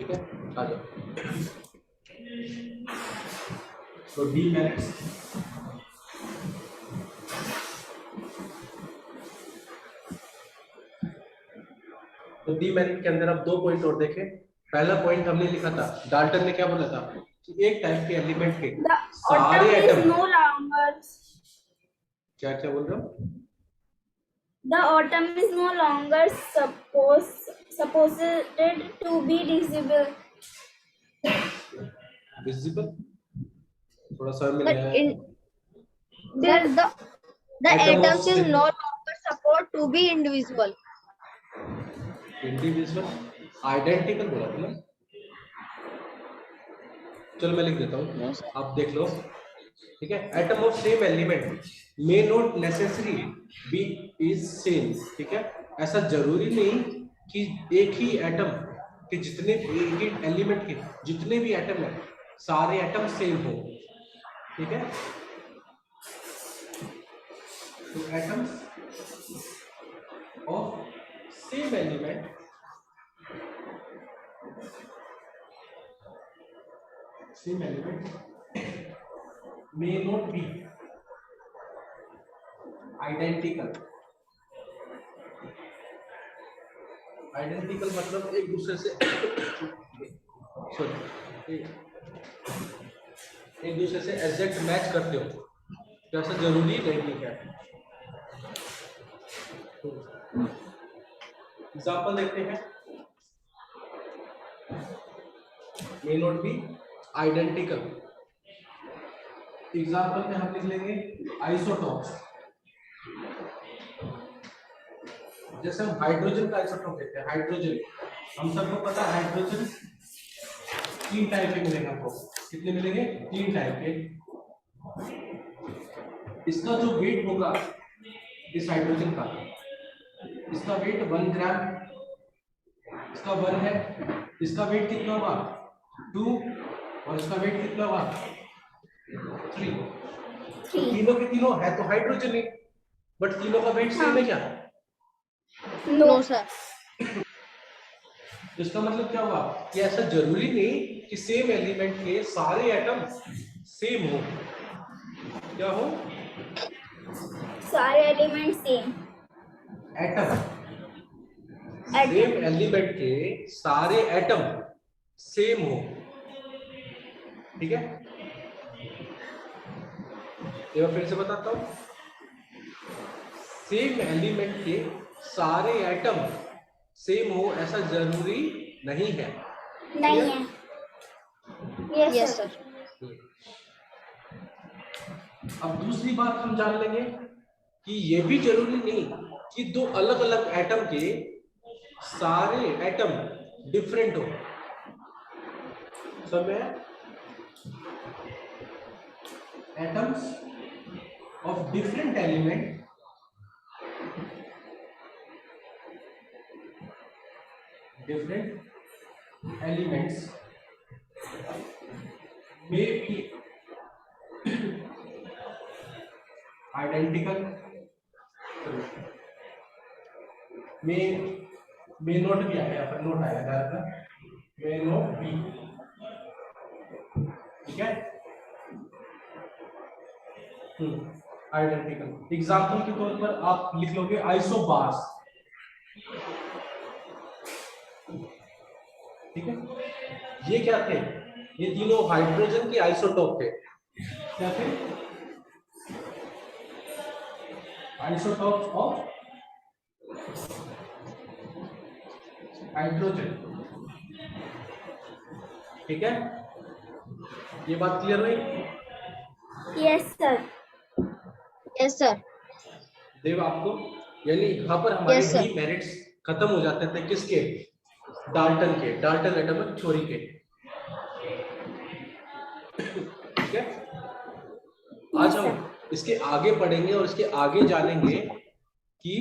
ठीक है, आ जाओ। तो डीमेरिट्स, तो डीमेरिट के अंदर आप दो पॉइंट और देखें। पहला पॉइंट हमने लिखा था, डाल्टन ने क्या बोला था कि एक टाइप के एलिमेंट के The सारे atom is atom, no longer क्या क्या बोल रहे हो? the atom is no longer supposed to be visible. Visible, थोड़ा सा में But नया in the atoms is no longer supposed to be indivisible. Individual, identical बोला था ना। चलो मैं लिख देता हूँ, No, sir. आप देख लो। ठीक है, atom of same element may not necessary be is same. ठीक है, ऐसा जरूरी नहीं कि एक ही एटम के जितने, एक ही एलिमेंट के जितने भी एटम है सारे एटम सेम हो। ठीक है, तो atoms of same element may not be identical। Identical मतलब एक दूसरे से सॉरी, एक दूसरे से एग्जैक्ट मैच करते हो, तो ऐसा जरूरी नहीं है। एग्जांपल देखते हैं, may not be identical. Example में हम लिख लेंगे आइसोटॉप्स। जैसे हम हाइड्रोजन का आइसोटॉप कहते हैं, हाइड्रोजन हम सबको पता है हाइड्रोजन तीन टाइप के मिलेंगे आपको। कितने मिलेंगे? तीन टाइप के। इसका जो वेट होगा इस हाइड्रोजन का, इसका वेट 1 ग्राम, इसका 1 है। इसका वेट कितना होगा? 2, और इसका वेट कितना होगा? 3। तीनों के तीनों है तो हाइड्रोजन है, बट तीनों का वेट सेम है क्या? No, sir. तो इसका मतलब क्या हुआ कि ऐसा जरूरी नहीं कि सेम एलिमेंट के सारे एटम सेम हो। क्या हो? सारे element same. Atom, same element के सारे एटम सेम हो। ठीक है, एक बार फिर से बताता हूं, सेम एलिमेंट के सारे एटम सेम हो ऐसा जरूरी नहीं है। नहीं है। Yes, sir. अब दूसरी बात हम जान लेंगे कि ये भी जरूरी नहीं कि दो अलग अलग एटम के सारे एटम डिफरेंट हो। सब में atoms of different element may be identical, may not be आया, पर नोट आया था, may not be। ठीक है, आइडेंटिकल। एग्जाम्पल के तौर पर आप लिख लोगे आइसोबार्स। ठीक है, ये क्या थे? ये तीनों हाइड्रोजन के आइसोटोप थे। क्या थे? Isotopes of hydrogen. ठीक है, ये बात क्लियर हुई? Yes sir. Yes, sir. देव आपको, यानी यहाँ पर हमारे Yes, sir. डीमेरिट्स खत्म हो जाते थे किसके? डाल्टन के, डाल्टन एटॉमिक थ्योरी के। ठीक है, आज हम इसके आगे पढ़ेंगे और इसके आगे जानेंगे कि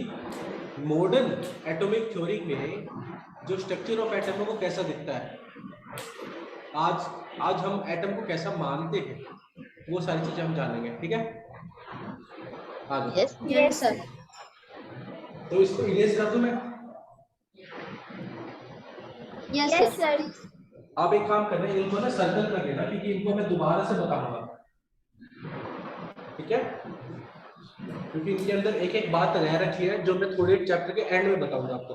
मॉडर्न एटॉमिक थ्योरी में जो स्ट्रक्चर ऑफ एटम है वो कैसा दिखता है। आज हम एटम को कैसा मानते हैं, वो सारी चीजें हम जानेंगे। ठीक है, Yes, yes, sir. तो इसको इरेज कर दूं मैं? Yes, yes sir. सर। आप एक काम करना, इनको ना सर्कल कर लेना, क्योंकि इनको मैं दोबारा से बताऊंगा, ठीक है? क्योंकि इनके अंदर एक एक बात रह रखी है जो मैं थोड़े चैप्टर के एंड में बताऊंगा आपको,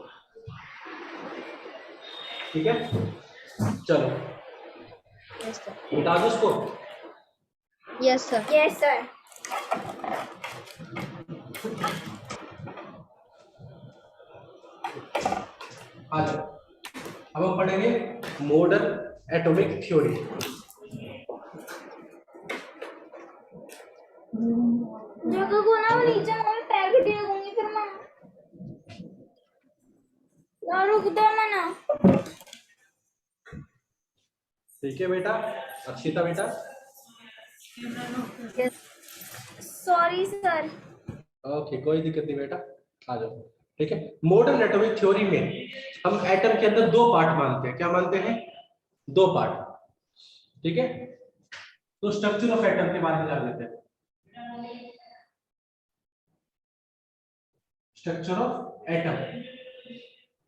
ठीक है? चलो Yes, sir. बता दो उसको। Yes, sir. Yes, sir. आ जाओ, अब हम पढ़ेंगे मॉडर्न एटॉमिक थ्योरी। जगह को ना वो नीचे मैं पैर के टेक दूंगी फिर मैं यार रुक दो ना। ठीक है बेटा, अक्षिता बेटा। Yes. Sorry sir. ओके, कोई दिक्कत नहीं बेटा, आ जाओ। ठीक है, मॉडर्न एटॉमिक थ्योरी में हम एटम के अंदर दो पार्ट मानते हैं। क्या मानते हैं? दो पार्ट, ठीक है? तो स्ट्रक्चर ऑफ एटम के बारे में जान लेते हैं। स्ट्रक्चर ऑफ एटम,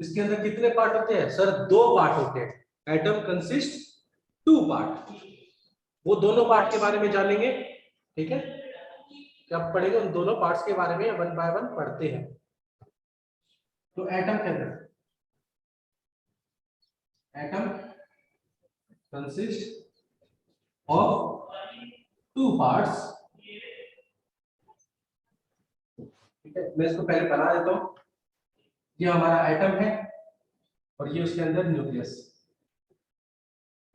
इसके अंदर कितने पार्ट होते हैं सर? दो पार्ट होते हैं। एटम कंसिस्ट टू पार्ट, वो दोनों पार्ट के बारे में जानेंगे, ठीक है? क्या पढ़ेंगे? उन दोनों पार्ट्स के बारे में वन बाय वन पढ़ते हैं। तो एटम के अंदर atom consist of two parts, ठीक है? मैं इसको पहले बना देता हूं। ये हमारा एटम है और ये उसके अंदर न्यूक्लियस।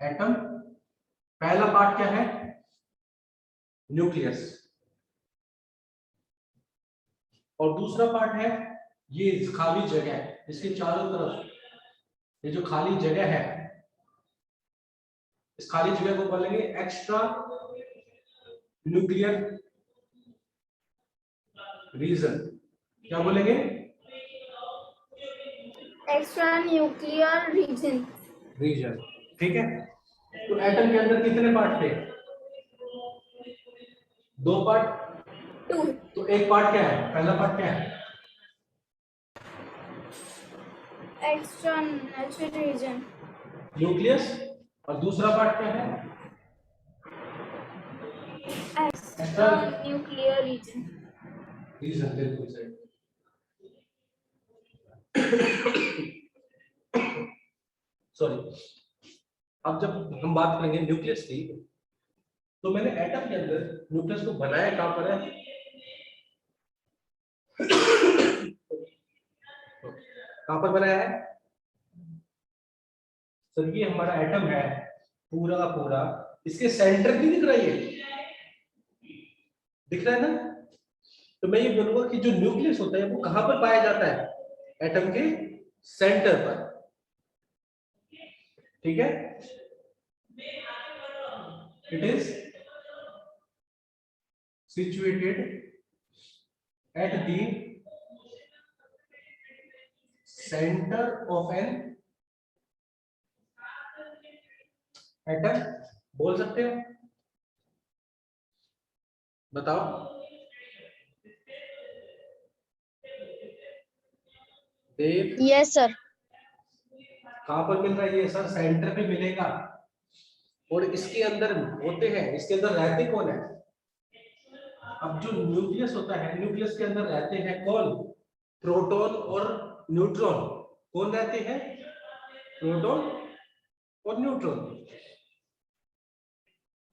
एटम पहला पार्ट क्या है? न्यूक्लियस। और दूसरा पार्ट है ये खाली जगह, इसके चारों तरफ ये जो खाली जगह है, इस खाली जगह को बोलेंगे एक्स्ट्रा न्यूक्लियर रीजन। क्या बोलेंगे? Extra nuclear reason. रीजन, ठीक है? तो एटम के अंदर कितने पार्ट थे? दो पार्ट। 2 तो एक पार्ट क्या है? पहला पार्ट क्या है? Extra natural region. न्यूक्लियस। और दूसरा पार्ट क्या है? Extra nuclear reason. रीजन, बिल्कुल सही। सॉरी, अब जब हम बात करेंगे न्यूक्लियस की, तो मैंने एटम के अंदर न्यूक्लियस को बनाया कहां पर है? कहां पर बनाया है सर? ये हमारा एटम है पूरा का पूरा, इसके सेंटर भी दिख रहा है, ये दिख रहा है ना? तो मैं ये बोलूंगा कि जो न्यूक्लियस होता है वो कहां पर पाया जाता है? एटम के सेंटर पर, ठीक है? It is situated at the center of an atom। बोल सकते हो? बताओ। देव, Yes, sir. कहां पर मिल रहा है ये सर? सेंटर पे मिलेगा। और इसके अंदर होते हैं, इसके अंदर रहते कौन है? अब जो न्यूक्लियस होता है, न्यूक्लियस के अंदर रहते हैं कौन? प्रोटॉन और न्यूट्रॉन। कौन रहते हैं? प्रोटॉन और न्यूट्रॉन।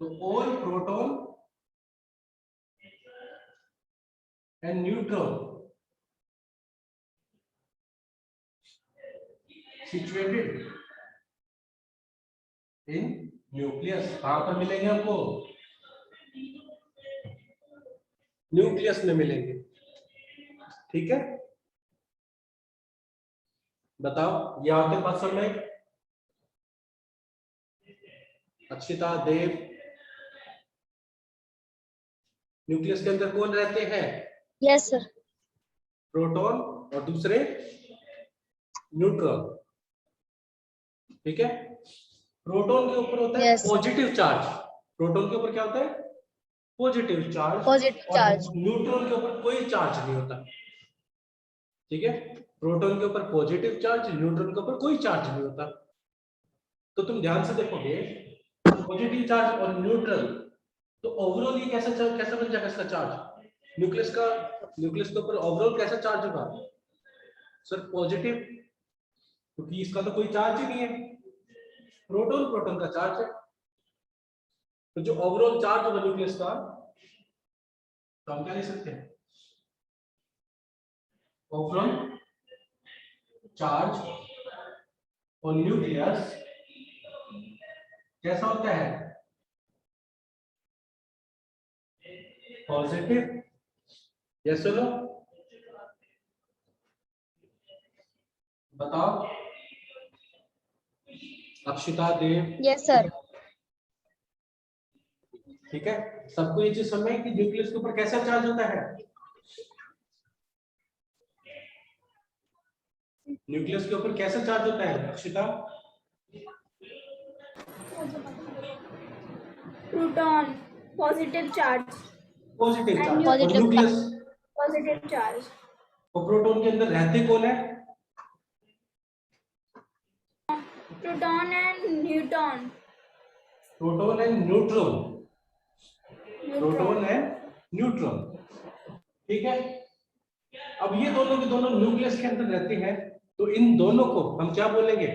तो all proton and neutron situated in nucleus. कहां पर मिलेंगे हमको? न्यूक्लियस में मिलेंगे, ठीक है? बताओ, ये आपके पास सब में अक्षिता, देव, न्यूक्लियस के अंदर कौन रहते हैं? Yes, sir. प्रोटॉन और दूसरे न्यूट्रॉन, ठीक है? प्रोटॉन के ऊपर होता है Yes. Positive charge. प्रोटॉन के ऊपर क्या होता है? Positive charge. Positive charge. और न्यूट्रॉन के ऊपर कोई चार्ज नहीं होता, ठीक है? प्रोटॉन के ऊपर पॉजिटिव चार्ज, न्यूट्रॉन के ऊपर कोई चार्ज नहीं होता। तो तुम ध्यान से देखोगे पॉजिटिव चार्ज और न्यूट्रल, तो ओवरऑल ये कैसा बन जाएगा इसका चार्ज, न्यूक्लियस के ऊपर ओवरऑल कैसा चार्ज होगा सर, पॉजिटिव, क्योंकि इसका तो कोई चार्ज ही नहीं है, प्रोटॉन का चार्ज है। तो जो ओवरऑल चार्ज होगा न्यूक्लियस का, तो हम क्या लिख सकते हैं, ओवरऑल चार्ज और न्यूक्लियस कैसा होता है, पॉजिटिव, यस नो, बताओ अक्षिता, देव। Yes, sir. ठीक है, सबको ये चीज समझ कि न्यूक्लियस के ऊपर कैसा चार्ज होता है, न्यूक्लियस के ऊपर कैसा चार्ज होता है Akshita, proton positive charge, positive charge, और Positive न्यूक्लियस पॉजिटिव चार्ज, और प्रोटॉन के अंदर रहते कौन है, proton and neutron, proton and neutron, proton and neutron. ठीक है, अब ये दोनों के दोनों न्यूक्लियस के अंदर रहते हैं, तो इन दोनों को हम क्या बोलेंगे,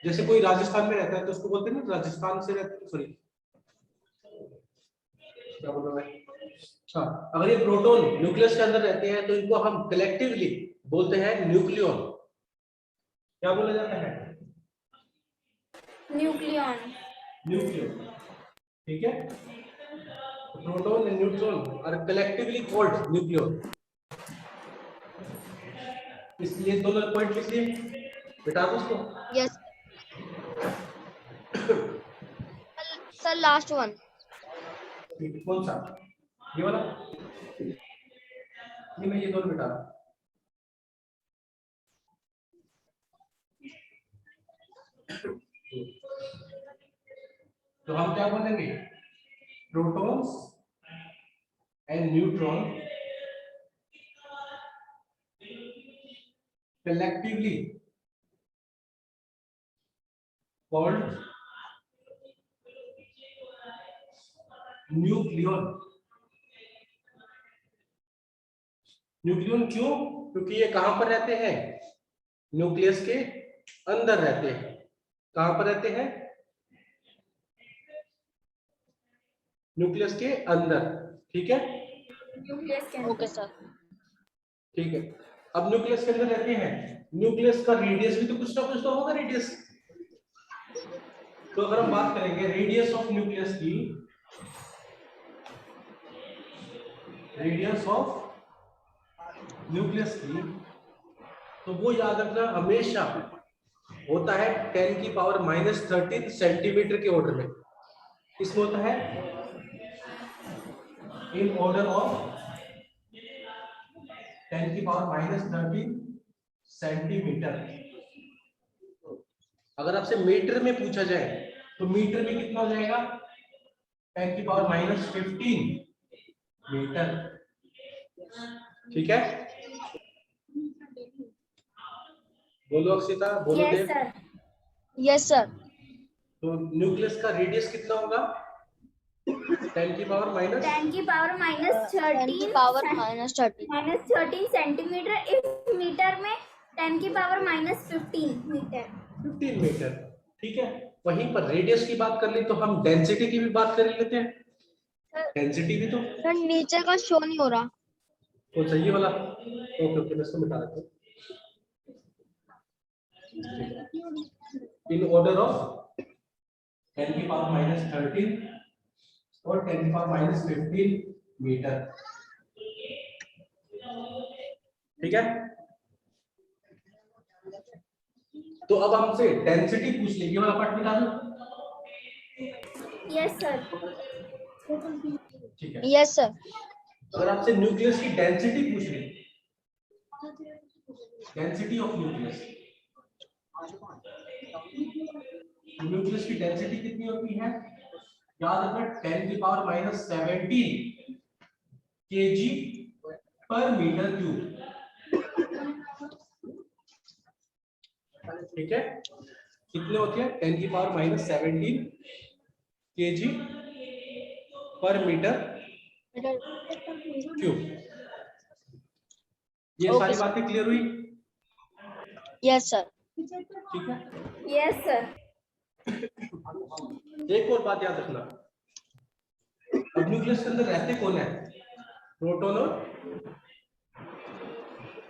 जैसे कोई राजस्थान में रहता है तो उसको बोलते हैं ना राजस्थान से रहते हैं, सॉरी क्या बोल रहा है, हाँ, अगर ये प्रोटॉन न्यूक्लियस के अंदर रहते हैं तो इनको हम कलेक्टिवली बोलते हैं न्यूक्लियॉन, क्या बोला जाता है, न्यूक्लियन, न्यूक्लियन। ठीक है, proton and neutron are collectively called nucleon. इसलिए दोनों पॉइंट लिख दिए बेटा आप उसको। Yes. Sir, last one. कौन सा, ये वाला, ये मैं ये दोनों बेटा, तो हम क्या बोलेंगे, protons and neutron collectively called nucleon. Nucleon क्यों, क्योंकि ये कहां पर रहते हैं, न्यूक्लियस के अंदर रहते हैं, कहां पर रहते हैं, न्यूक्लियस के अंदर। ठीक है, न्यूक्लियस के Okay, sir. ठीक है, अब न्यूक्लियस के अंदर रहते हैं, न्यूक्लियस का रेडियस भी तो कुछ ना कुछ तो होगा रेडियस, तो अगर हम बात करेंगे रेडियस ऑफ न्यूक्लियस की, रेडियस ऑफ न्यूक्लियस की, तो वो याद रखना हमेशा होता है 10⁻³ सेंटीमीटर के ऑर्डर में, इसमें होता है इन ऑर्डर ऑफ 10⁻³ सेंटीमीटर। अगर आपसे मीटर में पूछा जाए तो मीटर में कितना हो जाएगा, 10⁻15 मीटर। ठीक है, बोलो अक्षिता, बोलो yes Dev. Sir, Yes, sir. तो न्यूक्लियस का रेडियस कितना होगा, 10 की पावर माइनस 10 की पावर10 की power -13. -13 सेंटीमीटर, इस मीटर में 10 की पावर -15 मीटर। 15 मीटर। ठीक है, वहीं पर रेडियस की बात कर ली तो हम डेंसिटी की भी बात कर लेते हैं, डेंसिटी भी तो Sir, नीचे का शो नहीं हो रहा. कौन सा, ये वाला, ओके ओके, मैं इसको मिटा देता हूँ। इन ऑर्डर ऑफ 10 की पावर -13 और 10 की पावर -15 मीटर। ठीक है, तो अब हमसे डेंसिटी पूछ लेगी, ये वाला पार्ट मिटा दो। यस सर, ठीक है, Yes, sir. अगर आपसे न्यूक्लियस की डेंसिटी पूछ ली, डेंसिटी ऑफ न्यूक्लियस, न्यूक्लियस की डेंसिटी कितनी होती है, याद रखना 10 की पावर -17 kg पर मीटर क्यूब। ठीक है, कितने होते हैं 10 की पावर माइनस 17 kg पर मीटर क्यूब। ये Okay, सारी sir. बातें क्लियर हुई? Yes, sir. ठीक है। Yes sir. एक और बात याद रखना, अब न्यूक्लियस के अंदर रहते कौन है? प्रोटॉन और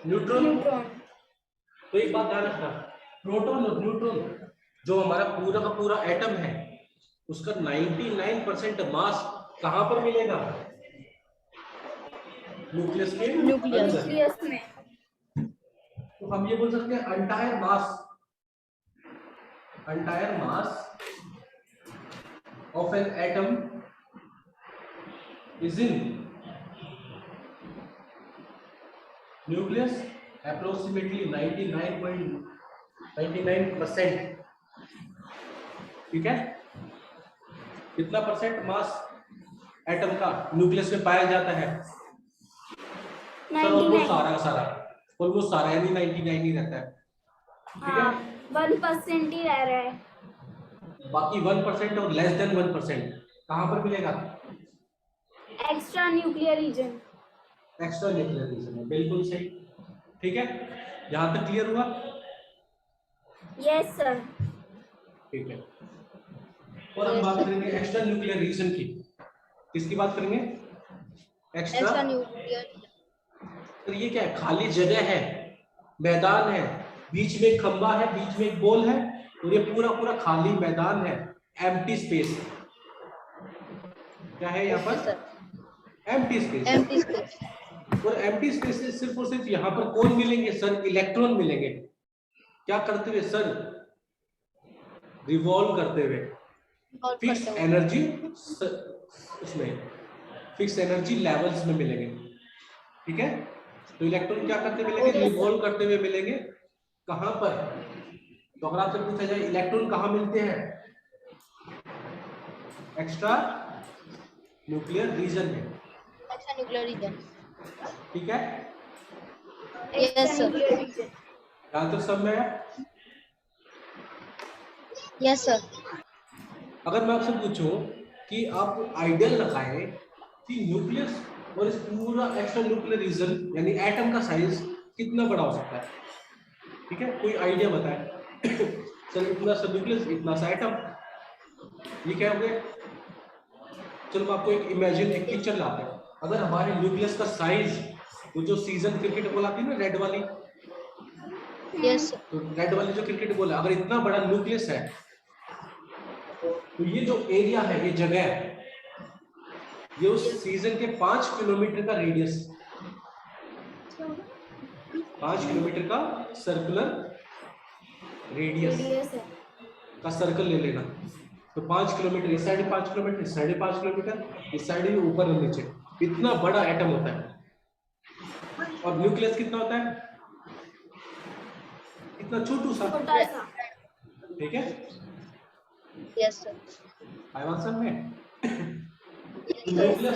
न्यूट्रॉन। न्यूट्रॉन। तो एक बात ध्यान रखना, प्रोटॉन और न्यूट्रॉन जो हमारा पूरा का पूरा एटम है उसका 99% मास कहां पर मिलेगा? न्यूक्लियस के Nucleus. अंदर। न्यूक्लियस में। तो हम ये बोल सकते हैं entire mass of an atom is in nucleus approximately 99.99%। ठीक है, कितना परसेंट मास एटम का न्यूक्लियस में पाया जाता है? ऑलमोस्ट 99। सारा यानी 99 ही रहता है। ठीक है, हाँ 1% ही रह रहा है। बाकी 1% और लेस देन 1% कहां पर मिलेगा? Extra nuclear reason. Extra nuclear reason में। बिल्कुल सही। ठीक है, यहां तक क्लियर हुआ? Yes sir. ठीक है, और हम बात करेंगे एक्स्ट्रा न्यूक्लियर रीजन की। किसकी बात करेंगे? Extra Extra nuclear. तो ये क्या है? खाली जगह है, मैदान है, बीच में एक खंबा है, बीच में एक बॉल है और ये पूरा पूरा खाली मैदान है, एम्प्टी स्पेस। क्या है यहाँ Okay, पर? sir. Empty space. Empty space. और एम्प्टी स्पेस से सिर्फ और सिर्फ यहाँ पर कौन मिलेंगे सर? इलेक्ट्रॉन मिलेंगे। क्या करते हुए सर? रिवॉल्व करते हुए। और फिक्स करते हुए। एनर्जी उसमें फिक्स एनर्जी लेवल्स में मिलेंगे। ठीक है, तो इलेक्ट्रॉन क्या करते मिलेंगे? Okay, रिवॉल्व करते हुए मिलेंगे। कहां पर? तो अगर आपसे पूछा जाए इलेक्ट्रॉन कहां मिलते हैं? एक्स्ट्रा न्यूक्लियर रीजन में। Extra nuclear region. ठीक है, Yes, sir. Nuclear region. यहां तक सब में है? Yes, sir. अगर मैं आपसे पूछूं कि आप आइडियल लगाएं कि न्यूक्लियस और इस पूरा एक्स्ट्रा न्यूक्लियर रीजन यानी एटम का साइज कितना बड़ा हो सकता है? ठीक है, कोई आइडिया बताएं। सर इतना सा न्यूक्लियस, इतना सा एटम, ये क्या हो गया? चलो मैं आपको एक इमेजिन एक पिक्चर लाते हैं। अगर हमारे न्यूक्लियस का साइज, वो जो सीजन क्रिकेट बॉल आती है ना रेड वाली, Yes, sir. तो रेड वाली जो क्रिकेट बॉल है, अगर इतना बड़ा न्यूक्लियस है तो ये जो एरिया है, ये जगह है, ये उस सीजन के 5 किलोमीटर का रेडियस, 5 किलोमीटर का सर्कुलर रेडियस है। का सर्कल ले लेना। तो 5 किलोमीटर इस साइड, 5 किलोमीटर इस साइड, 5 किलोमीटर इस साइड, भी ऊपर और नीचे। इतना बड़ा एटम होता है। और न्यूक्लियस कितना होता है? इतना छोटू सा। छोटा सा। ठीक है, Yes, sir. आवाज समझ में? Yes, sir.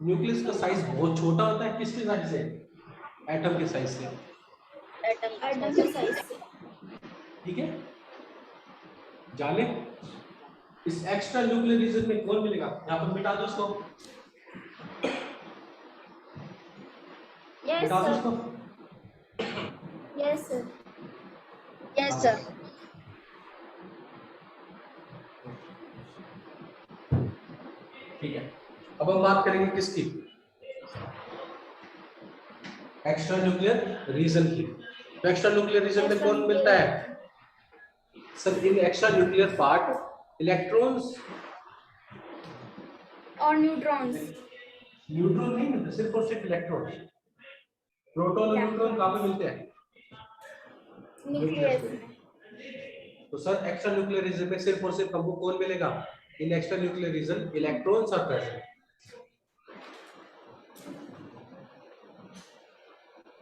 न्यूक्लियस का साइज बहुत छोटा होता है। किसके साइज से? एटम के साइज से। एटम के साइज से। ठीक है, जाने इस एक्स्ट्रा न्यूक्लियर रीजन में कौन मिलेगा? यहाँ पर मिटा दो इसको, यस मिटा दो सर। इसको। Yes sir. Yes, sir. ठीक है, अब हम बात करेंगे किसकी? एक्स्ट्रा न्यूक्लियर रीजन की। तो एक्स्ट्रा न्यूक्लियर रीजन में कौन मिलता है? सर इन एक्स्ट्रा न्यूक्लियर पार्ट इलेक्ट्रॉन्स और न्यूट्रॉन्स। न्यूट्रॉन नहीं मिलते, सिर्फ और सिर्फ इलेक्ट्रॉन। प्रोटॉन और न्यूट्रॉन कहां पे मिलते हैं? न्यूक्लियस में। तो सर एक्स्ट्रा न्यूक्लियर रीजन में सिर्फ और सिर्फ हमको कौन मिलेगा? In extra nuclear region electrons are present.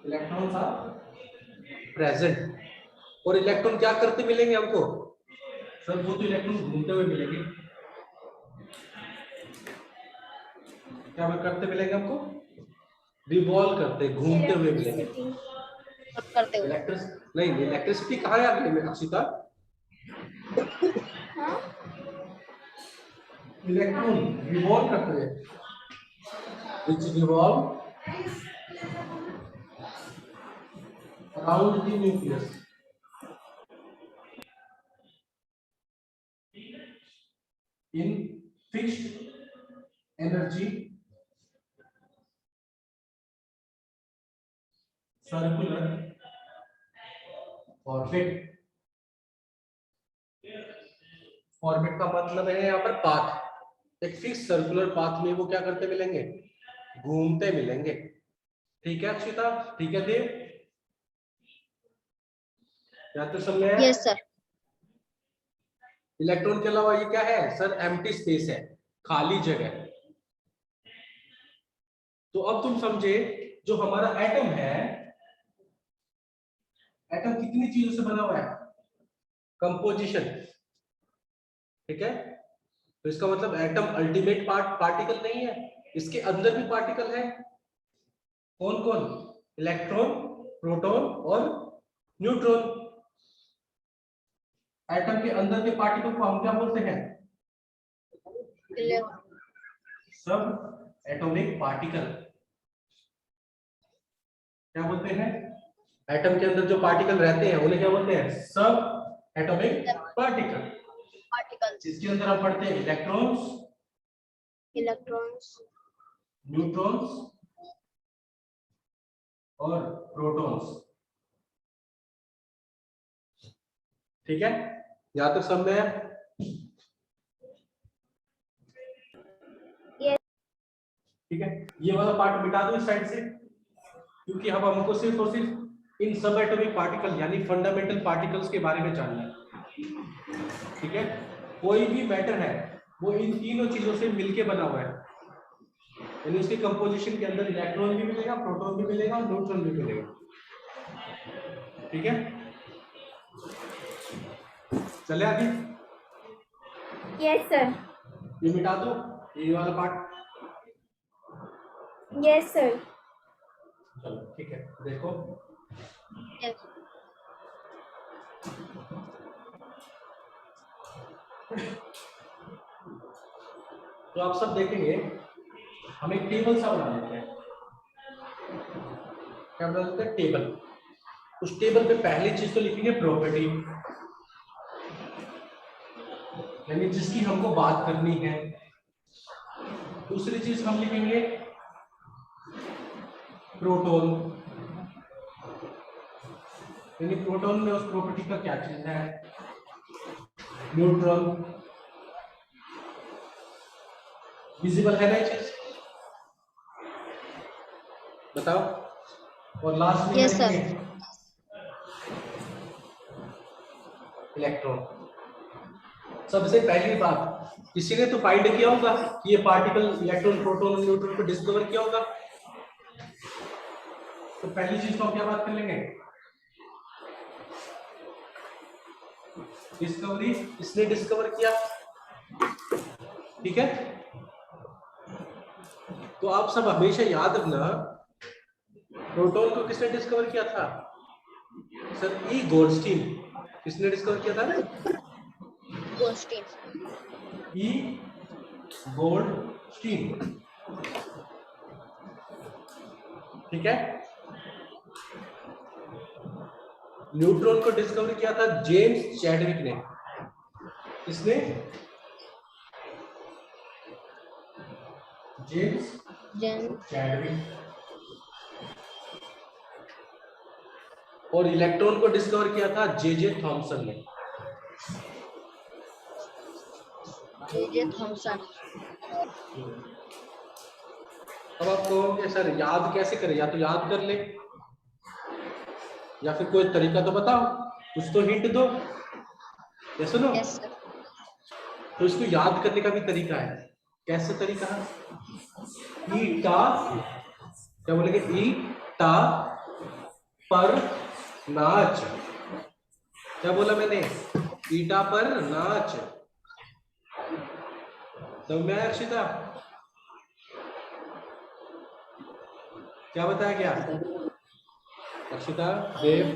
Electrons are present. और इलेक्ट्रॉन क्या करते मिलेंगे हमको? सर वो तो इलेक्ट्रॉन घूमते हुए मिलेंगे। क्या करते मिलेंगे हमको? रिवॉल्व करते, घूमते हुए मिलेंगे। करते हुए। नहीं, इलेक्ट्रिसिटी कहाँ आ गई अक्षिता? इलेक्ट्रॉन रिवॉल्व करते हैं, which revolve around the nucleus in fixed energy circular orbit. Orbit का मतलब है यहाँ पर पाथ, एक फिक्स सर्कुलर पाथ में वो क्या करते मिलेंगे, घूमते मिलेंगे। ठीक है अक्षिता, ठीक है देव, या तो समझ में? Yes, sir. इलेक्ट्रॉन के अलावा ये क्या है सर, एम्प्टी स्पेस है, खाली जगह। तो अब तुम समझे जो हमारा एटम है, एटम कितनी चीजों से बना हुआ है, कंपोजिशन। ठीक है, तो इसका मतलब एटम अल्टीमेट पार्टिकल नहीं है, इसके अंदर भी पार्टिकल है। कौन कौन? इलेक्ट्रॉन, प्रोटॉन और न्यूट्रॉन। एटम के अंदर के पार्टिकल को हम क्या बोलते हैं? सब एटॉमिक पार्टिकल। क्या बोलते हैं? एटम के अंदर जो पार्टिकल रहते हैं उन्हें क्या बोलते हैं? सब एटॉमिक पार्टिकल। Particles. इसके अंदर हम पढ़ते हैं इलेक्ट्रॉन्स, Electrons. न्यूट्रॉन्स और प्रोटॉन्स। ठीक है, यहां तक समझ में है? Yes. ठीक है, ये वाला पार्ट मिटा दो इस साइड से, क्योंकि हम हमको सिर्फ और सिर्फ इन सब एटॉमिक पार्टिकल यानी फंडामेंटल पार्टिकल्स के बारे में जानना है। ठीक है, कोई भी मैटर है वो इन तीनों चीजों से मिलके बना हुआ है, यानी उसके कंपोजिशन के अंदर इलेक्ट्रॉन भी मिलेगा, प्रोटॉन भी मिलेगा और न्यूट्रॉन भी मिलेगा। ठीक है, चले आगे। Yes, sir. ये मिटा दो, ये वाला पार्ट। Yes, sir. चलो ठीक है, देखो Yes. तो आप सब देखेंगे, हम एक टेबल सा बना लेते हैं। क्या बना लेते हैं? टेबल। उस टेबल पे पहली चीज तो लिखेंगे प्रॉपर्टी, यानी जिसकी हमको बात करनी है। दूसरी चीज हम लिखेंगे प्रोटॉन, यानी प्रोटॉन में उस प्रॉपर्टी का क्या चीज है। न्यूट्रॉन, विजिबल है ना ये चीज, बताओ। और लास्ट में Yes, sir. इलेक्ट्रॉन। सबसे पहली बात, किसी ने तो फाइंड किया होगा कि ये पार्टिकल इलेक्ट्रॉन, प्रोटॉन और न्यूट्रॉन को डिस्कवर किया होगा। तो पहली चीज तो हम क्या बात कर लेंगे? डिस्कवरी, इसने डिस्कवर किया। ठीक है, तो आप सब हमेशा याद रखना, प्रोटॉन को किसने डिस्कवर किया था सर? ई गोल्डस्टीन। किसने डिस्कवर किया था? Goldstein. ई गोल्डस्टीन। ठीक है, न्यूट्रॉन को डिस्कवर किया था जेम्स चैडविक ने। किसने? James Chadwick. और इलेक्ट्रॉन को डिस्कवर किया था जे थॉमसन ने। J.J. Thomson. अब आप कहोगे सर याद कैसे करें? या तो याद कर ले, या फिर कोई तरीका तो बताओ, कुछ तो हिंट दो। ये सुनो, Yes, sir. तो इसको याद करने का भी तरीका है। कैसे तरीका है? ईटा, क्या बोलेंगे? ईटा पर नाच। क्या बोला मैंने? ईटा पर नाच। तो मैं अक्षिता क्या बताया गया? अक्षिता, देव,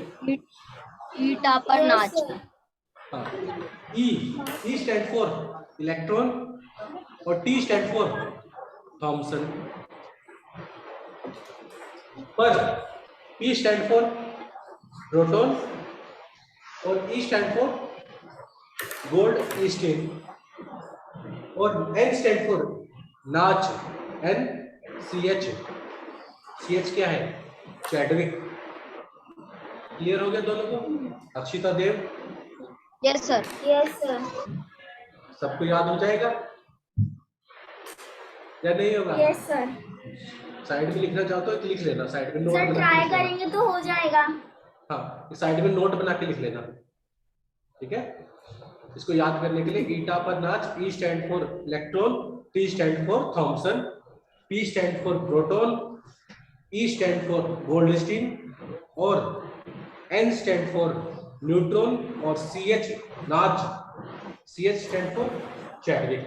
Ita पर Yes, नाच. sir. हाँ, ई स्टैंड फॉर इलेक्ट्रॉन और टी स्टैंड फॉर थॉमसन, पर पी स्टैंड फॉर प्रोटॉन और ई स्टैंड फॉर गोल्डस्टीन और एन स्टैंड फॉर नाच, N C H, C H क्या है, चैडविक। क्लियर हो गया दोनों को? Akshita Dev, Yes, sir. Yes sir. सबको याद हो जाएगा या नहीं होगा? Yes sir. साइड में लिखना चाहते हो तो लिख लेना, साइड में नोट सर बना के ट्राई लिख लेना। करेंगे तो हो जाएगा। हाँ, साइड में नोट बना के लिख लेना, ठीक है? इसको याद करने के लिए ईटा पर नाच, E stand for electron, T stand for Thomson, P stand for proton, E stand for Goldstein और एन स्टैंड फॉर न्यूट्रॉन और सी एच नाच, C H stand for Chadwick.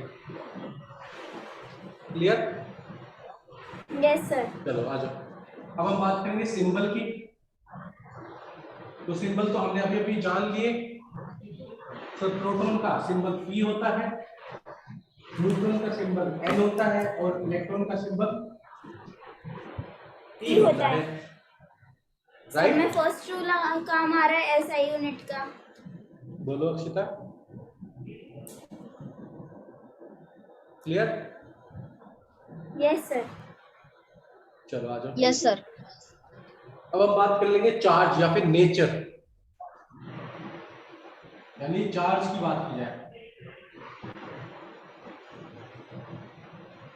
Clear? Yes sir. चलो आ जाओ। अब हम बात करेंगे सिंबल की। तो सिंबल तो हमने अभी अभी जान लिए। तो प्रोटॉन का सिंबल P होता है, न्यूट्रॉन का सिंबल N होता है और इलेक्ट्रॉन का सिंबल E होता है। सर में फर्स्ट रूल काम आ रहा है SI यूनिट का। बोलो अक्षिता। क्लियर? Yes sir. चलो आ जाओ। Yes, sir. अब हम बात कर लेंगे चार्ज या फिर नेचर, यानी चार्ज की बात की जाए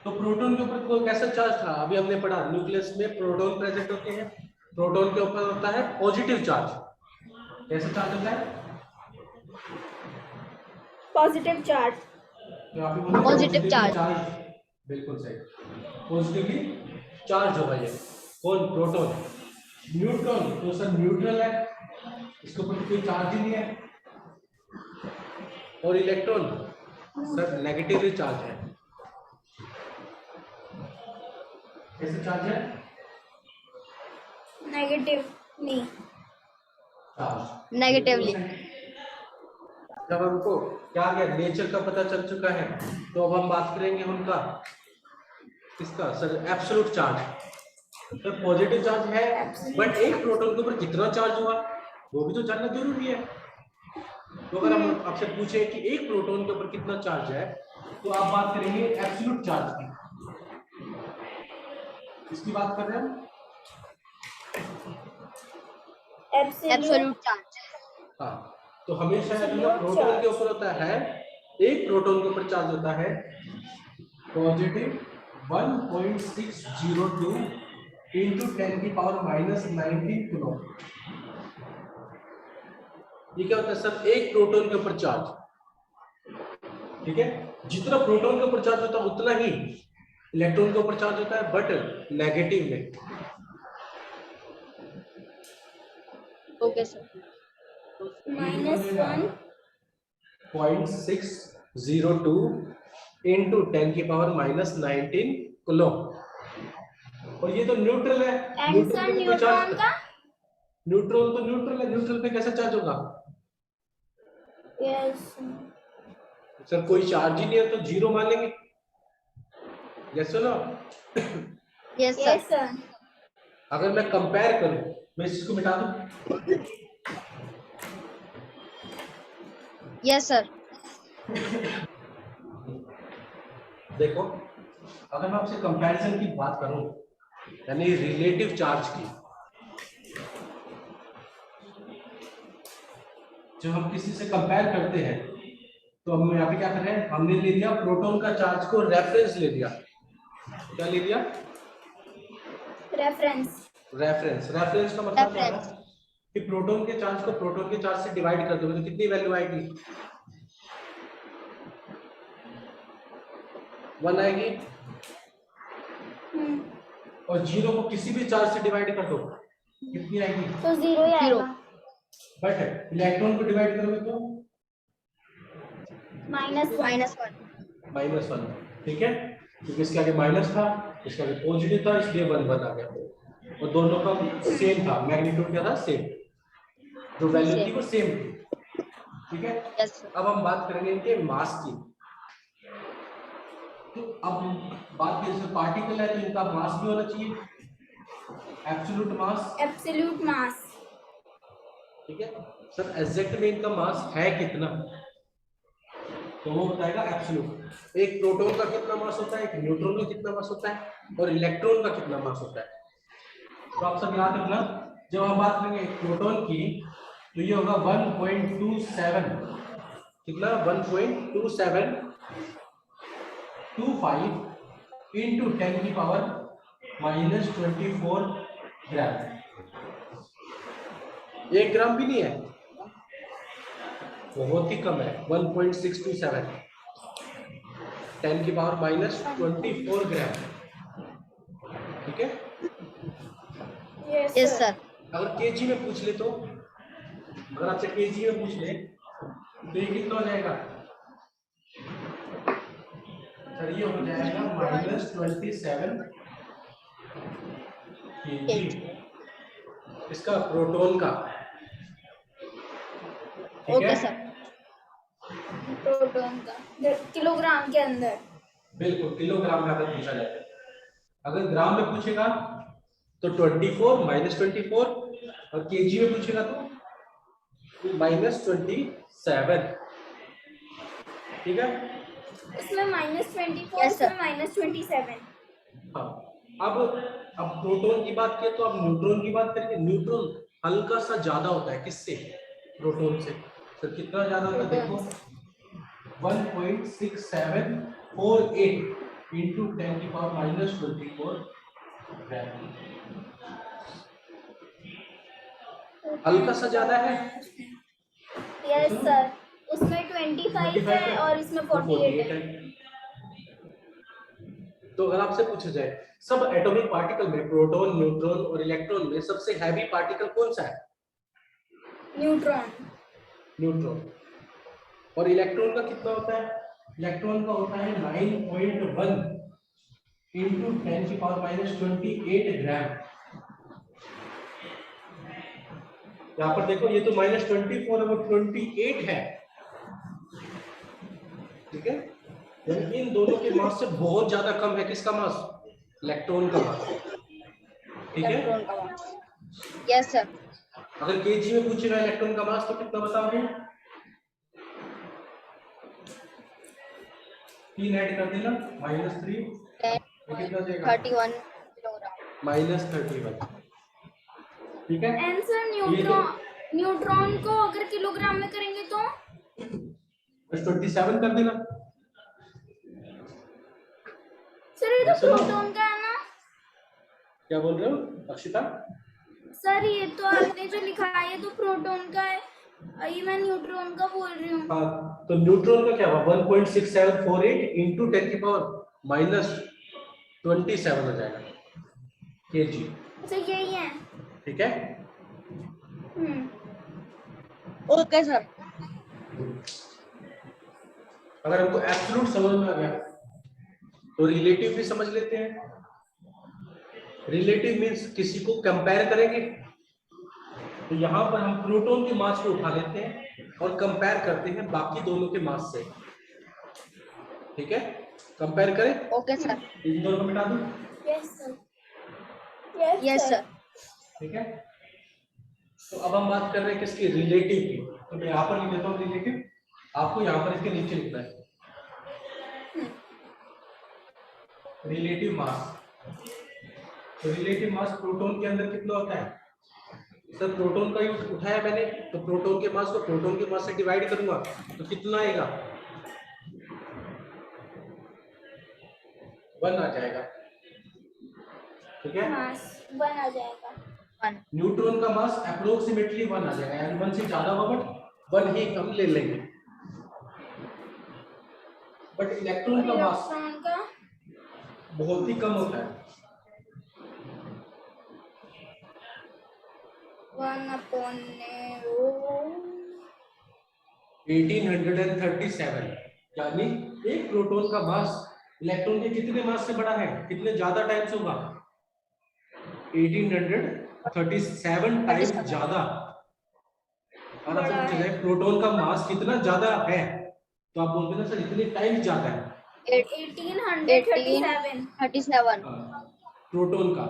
तो प्रोटॉन के ऊपर कोई कैसा चार्ज था? अभी हमने पढ़ा न्यूक्लियस में प्रोटॉन प्रेजेंट होते हैं, प्रोटॉन के ऊपर होता है पॉजिटिव चार्ज। कैसा चार्ज होता है? Positive charge. तो आप ही बोलिए Positive charge. बिल्कुल सही, पॉजिटिवली चार्ज होगा ये। कौन? प्रोटॉन। न्यूट्रॉन तो सर न्यूट्रल है, इसके ऊपर कोई चार्ज ही नहीं है। और इलेक्ट्रॉन सर नेगेटिवली चार्ज है। कैसे चार्ज है? नेगेटिव नहीं। Charge Negatively. जब हमको क्या गया नेचर का पता चल चुका है, तो अब हम बात करेंगे उनका किसका सर? Absolute charge. तो पॉजिटिव चार्ज है, बट एक प्रोटॉन के ऊपर कितना चार्ज हुआ वो भी तो जानना जरूरी है। तो अगर हम आपसे पूछे कि एक प्रोटॉन के ऊपर कितना चार्ज है, तो आप बात करेंगे एब्सोल्यूट चार्ज की। इसकी बात कर रहे हैं हम। Absolute charge. हाँ, तो हमेशा प्रोटॉन के ऊपर होता है, एक प्रोटॉन के ऊपर चार्ज होता है पॉजिटिव 1.602 into 10 की पावर -19 कूलम। ये क्या होता है सर? एक प्रोटॉन के ऊपर चार्ज, ठीक है? जितना प्रोटॉन के ऊपर चार्ज होता है उतना ही इलेक्ट्रॉन के ऊपर चार्ज होता है, बट नेगेटिव में। Okay, sir. -1 0.602 into 10 की पावर -19 कूलम। और ये तो न्यूट्रल है। एंड सर न्यूट्रॉन का? न्यूट्रॉन तो न्यूट्रल है, न्यूट्रल पे कैसे चार्ज होगा? यस सर कोई चार्ज ही नहीं है तो जीरो मान लेंगे। Yes no? Yes, sir. Yes sir. अगर मैं कंपेयर करूं, मैं इसको मिटा दूं। Yes, sir. देखो, अगर मैं आपसे कंपैरिजन की बात करूं, यानी रिलेटिव चार्ज की, जब हम किसी से कंपेयर करते हैं तो हम यहाँ पे क्या कर रहे हैं? हमने ले लिया प्रोटॉन का चार्ज को रेफरेंस ले लिया। क्या ले लिया? रेफरेंस। रेफरेंस। रेफरेंस का मतलब क्या है Reference. कि प्रोटॉन के चार्ज को प्रोटॉन के चार्ज से डिवाइड कर दोगे तो कितनी वैल्यू आएगी? 1 आएगी। और जीरो को किसी भी चार्ज से डिवाइड कर दो, कितनी आएगी? तो 0 ही आएगा। बट इलेक्ट्रॉन को डिवाइड करोगे तो -1. -1, ठीक है? क्योंकि इसके आगे माइनस था, इसके आगे पॉजिटिव था, इसलिए 1 आ गया। और दोनों का सेम था, मैग्नीट्यूड क्या था? सेम। जो वैल्यू थी वो सेम थी। ठीक है। Yes, sir. अब हम बात करेंगे इनके मास की। तो अब बात करें पार्टिकल है तो इनका मास भी होना चाहिए, एब्सोल्यूट मास। एब्सोल्यूट मास। ठीक है सर, एग्जैक्ट में इनका मास है कितना, तो वो बताएगा एब्सोल्यूट। एक प्रोटॉन का कितना मास होता है, एक न्यूट्रॉन का कितना मास होता है, और इलेक्ट्रॉन का कितना मास होता है। तो आप सब याद रखना, जब हम बात करेंगे एक प्रोटॉन की तो ये होगा 1.27, कितना 1.2725 इंटू 10 की पावर -24 ग्राम। 1 ग्राम भी नहीं है, बहुत ही कम है, 1.627 10 की पावर -24 ग्राम। ठीक है। Yes, sir. अगर केजी में पूछ ले तो, अगर आपसे केजी में पूछ ले तो ये कितना हो जाएगा सर, ये हो जाएगा -27 केजी इसका प्रोटॉन का। ठीक Okay, है, sir. प्रोटॉन का किलोग्राम के अंदर। बिल्कुल किलोग्राम में अगर पूछा जाए, अगर ग्राम में पूछेगा तो 24 -24, और केजी में पूछेगा तो -27। ठीक है। इसमें -24, Yes, sir. इसमें -27। हाँ, अब प्रोटॉन की बात किया तो अब न्यूट्रॉन की बात करेंगे। न्यूट्रॉन हल्का सा ज्यादा होता है किससे, प्रोटॉन से। तो कितना ज्यादा होता है देखो, 1.6748 इंटू 10 की पावर -24 ग्राम। हल्का सा ज्यादा है। यस सर, उसमें 25 है और इसमें 48 है। तो अगर आपसे पूछा जाए सब एटॉमिक पार्टिकल में, प्रोटॉन, न्यूट्रॉन और इलेक्ट्रॉन में सबसे हैवी पार्टिकल कौन सा है? न्यूट्रॉन। न्यूट्रॉन। और इलेक्ट्रॉन का कितना होता है? इलेक्ट्रॉन का होता है 9.1 इंटू 10 की पावर -28 ग्राम। यहाँ पर देखो, ये तो -24 है, वो 28 है। ठीक है, इन दोनों के मास से बहुत ज्यादा कम है किसका मास? इलेक्ट्रॉन का मास। ठीक है। Electron का mass. Yes, sir. अगर केजी में पूछेगा इलेक्ट्रॉन का मास तो कितना बताओगे? 3 ऐड कर देना, -3, कितना देगा? 31 kilogram. -31। ठीक है। आंसर न्यूट्रॉन को अगर किलोग्राम में करेंगे तो 27 कर देना। सर ये तो प्रोटॉन का है ना? क्या बोल रहे हो अक्षिता? सर ये तो आपने जो लिखा है ये तो प्रोटॉन का है, ये मैं न्यूट्रॉन का बोल रही हूँ। हाँ, तो न्यूट्रॉन का क्या हुआ? 1.6748 इंटू 10 की पावर -27 हो जाएगा केजी। तो यही है। ठीक है। Okay, sir. अगर हमको एब्सोल्यूट समझ में आ गया तो रिलेटिव भी समझ लेते हैं। रिलेटिव मींस किसी को कंपेयर करेंगे, तो यहाँ पर हम प्रोटॉन के मास को उठा लेते हैं और कंपेयर करते हैं बाकी दोनों के मास से। ठीक है, कंपेयर करें। Okay, sir. इन दोनों को मिटा दूं। Yes sir. Yes, sir. ठीक है, तो अब हम बात कर रहे हैं किसकी? रिलेटिव की। तो मैं यहाँ पर लिख देता हूँ रिलेटिव, आपको यहाँ पर इसके नीचे लिखना है रिलेटिव मास। तो रिलेटिव मास प्रोटॉन के अंदर कितना होता है? सर प्रोटॉन का यूज उठाया मैंने, तो प्रोटॉन के मास को प्रोटॉन के मास से डिवाइड करूंगा तो कितना आएगा? 1 आ जाएगा। ठीक है, मास 1 आ जाएगा। 1. न्यूट्रॉन का मास अप्रोक्सीमेटली 1 आ जाएगा, यानी 1 से ज्यादा होगा बट 1 ही हम ले लेंगे। बट इलेक्ट्रॉन का मास इलेक्ट्रॉन का बहुत ही कम होता है। 1837, यानी एक प्रोटॉन का मास इलेक्ट्रॉन के कितने मास से बड़ा है? कितने ज्यादा टाइम्स होगा? 1837 टाइम्स ज्यादा। और आपसे पूछा जाए प्रोटॉन का मास कितना ज्यादा है, तो आप बोलते हैं ना सर इतने टाइम्स ज्यादा है 1837। 37. प्रोटॉन का।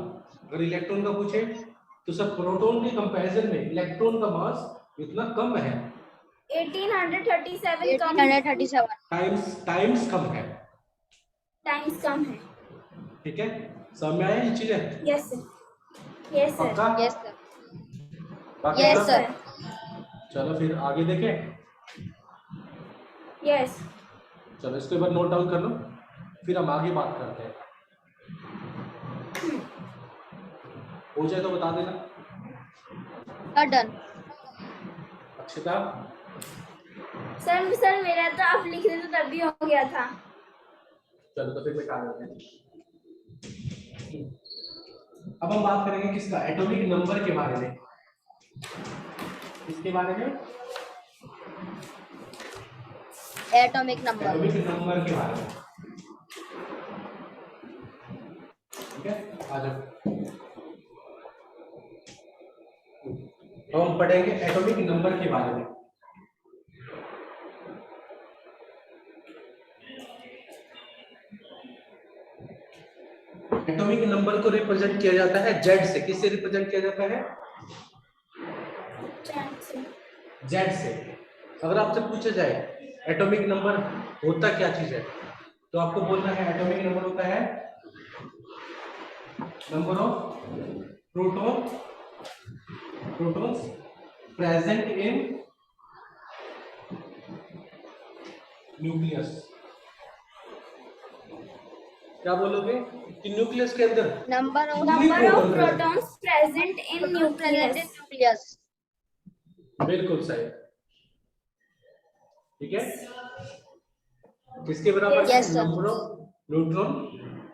अगर इलेक्ट्रॉन का पूछे तो सर प्रोटॉन के कंपैरिजन में इलेक्ट्रॉन का मास इतना कम है, 1837 कम है, 1837. टाइम्स कम है। टाइम्स कम है। ठीक है, समझ में आया ये चीजें? यस सर, यस सर, पक्का? Yes, sir. बाकी Yes, सब? sir. चलो फिर आगे देखें। यस। चलो इसके बाद नोट डाउन कर लो, फिर हम आगे बात करते हैं। हो जाए तो बता देना। Done. अक्षता, सर मेरा तो आप लिख रहे तो तभी हो गया था। चलो तो फिर मैं काम करते हैं। अब हम बात करेंगे किसका, एटॉमिक नंबर के बारे में। किसके बारे में? Atomic number. एटॉमिक नंबर के बारे में। ठीक है, आ जाओ। हम पढ़ेंगे एटॉमिक नंबर के बारे में। एटॉमिक नंबर को रिप्रेजेंट किया जाता है जेड से। किससे रिप्रेजेंट किया जाता है? जेड से। अगर आपसे पूछा जाए एटॉमिक नंबर होता क्या चीज है, तो आपको बोलना है एटॉमिक नंबर होता है number of protons present in nucleus. क्या बोलोगे कि न्यूक्लियस के अंदर Number of protons present in present in nucleus. nucleus. बिल्कुल सही। ठीक है, किसके बराबर? Yes, sir. Number of neutron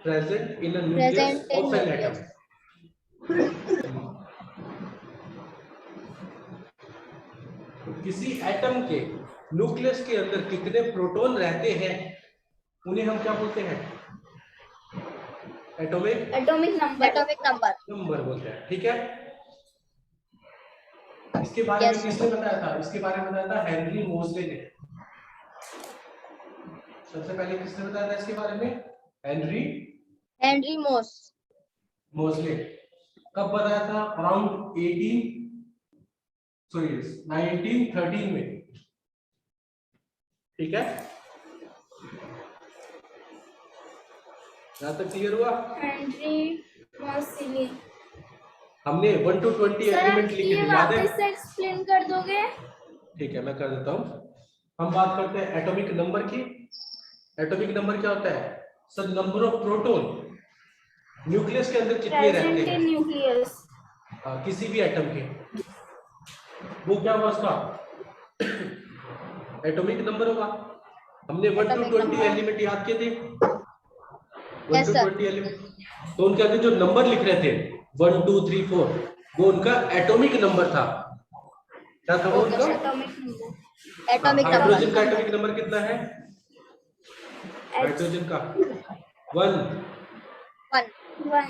present in a nucleus Present in of an atom. nucleus. किसी एटम के न्यूक्लियस के अंदर कितने प्रोटॉन रहते हैं उन्हें हम क्या बोलते हैं? Atomic Atomic number. नंबर बोलते हैं। ठीक है, इसके बारे में Yes, किसने बताया था? इसके बारे में बताया था हेनरी मोज़ले ने। सबसे पहले किसने बताया था इसके बारे में? Henry मोज़ले। कब बताया था? अराउंड 1913 में। ठीक है, यहां तक क्लियर हुआ? हेनरी मोज़ले। हमने 1 to 20 सर एलिमेंट आप लिखे ये थे, याद है? वापस से एक्सप्लेन कर दोगे? ठीक है, मैं कर देता हूं। हम बात करते हैं एटॉमिक नंबर की। एटॉमिक नंबर क्या होता है? Sir number of proton nucleus के अंदर कितने रहते प्रेजेंट हैं? इन न्यूक्लियस। किसी भी एटम के, वो क्या होगा उसका? एटॉमिक नंबर होगा। हमने 1 to Atomic 20 number. एलिमेंट याद किए थे। 1 Yes, to sir. 20 एलिमेंट, तो उनके अंदर जो नंबर लिख रहे थे 1 2 3 4, वो उनका एटॉमिक नंबर था। क्या था वो Okay, उनका? sir. Atomic number. Atomic hydrogen number. का एटॉमिक नंबर कितना है? हाइड्रोजन का 1, 1.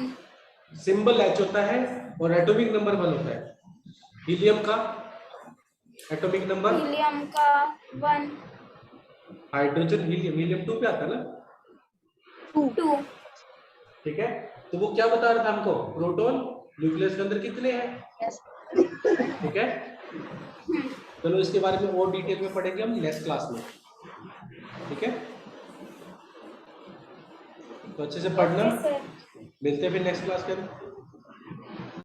सिंबल H होता है और एटॉमिक नंबर 1 होता है। हीलियम का एटॉमिक नंबर, हीलियम का 1, हाइड्रोजन हीलियम 2 पे आता है ना। 2। ठीक है, तो वो क्या बता रहा था हमको? प्रोटॉन न्यूक्लियस के अंदर कितने हैं। Yes. ठीक है, चलो इसके बारे में और डिटेल में पढ़ेंगे हम नेक्स्ट क्लास में। ठीक है, तो अच्छे से पढ़ना। सर मिलते हैं फिर नेक्स्ट क्लास के अंदर।